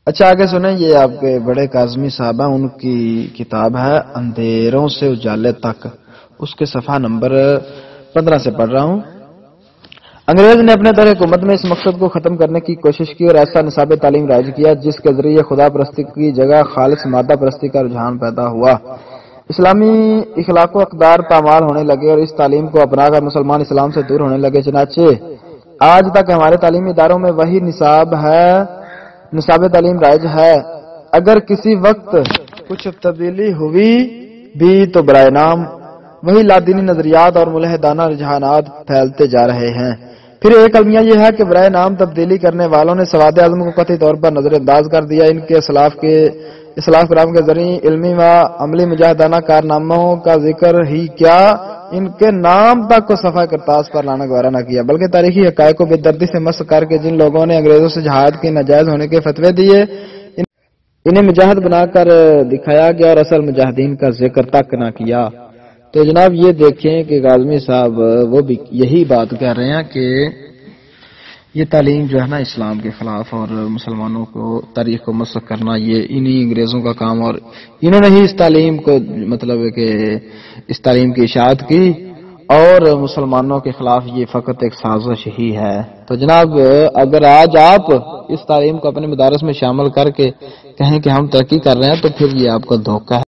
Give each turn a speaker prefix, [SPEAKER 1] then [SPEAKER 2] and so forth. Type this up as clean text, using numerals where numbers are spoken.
[SPEAKER 1] اچھا آگے سنیں، یہ آپ کے بڑے کاظمی صاحب ہیں، ان کی کتاب ہے اندھیروں سے اجالے تک، اس کے صفحہ نمبر 15 سے پڑھ رہا ہوں۔ انگریز نے اپنے دور حکومت میں اس مقصد کو ختم کرنے کی کوشش کی اور ایسا نصاب تعلیم رائج کیا جس کے ذریعے خدا پرستی کی جگہ خالص مادہ پرستی کا رجحان پیدا ہوا۔ اسلامی اخلاق و اقدار پامال ہونے لگے اور اس تعلیم کو اپنا کر مسلمان اسلام سے دور ہونے لگے۔ چنانچہ آج تک ہمارے تعلیمی اداروں میں وہی نصاب تعلیم رائج ہے۔ اگر کسی وقت کچھ تبدیلی ہوئی بھی تو برائے نام وہی لادینی نظریات اور ملحدانہ رجحانات پھیلتے جا رہے ہیں۔ پھر ایک المیہ یہ ہے کہ برائے نام تبدیلی کرنے والوں نے سواد اعظم کو قطعی طور پر نظر انداز کر دیا۔ ان کے اسلاف کرام کے ذریعے علمی و عملی مجاہدانہ کارناموں کا ذکر ہی کیا، ان کے نام تک کو صفحہ کرتاس پر لانا گوارا نہ کیا، بلکہ تاریخی حقائق کو بے دردی سے مسخ کر کے جن لوگوں نے انگریزوں سے جہاد کے ناجائز ہونے کے فتوے دیے انہیں مجاہد بنا کر دکھایا گیا اور اصل مجاہدین کا ذکر تک نہ کیا۔ تو جناب یہ دیکھیں کہ کاظمی صاحب وہ بھی یہی بات کہہ رہے ہیں کہ یہ تعلیم جو ہے نا اسلام کے خلاف اور مسلمانوں کو تاریخ کو مسخ کرنا یہ انہی انگریزوں کا کام، اور انہوں نے ہی اس تعلیم کو مطلب کہ اس تعلیم کی اشاعت کی اور مسلمانوں کے خلاف یہ فقط ایک سازش ہی ہے۔ تو جناب اگر آج آپ اس تعلیم کو اپنے مدارس میں شامل کر کے کہیں کہ ہم ترقی کر رہے ہیں تو پھر یہ آپ کا دھوکہ ہے۔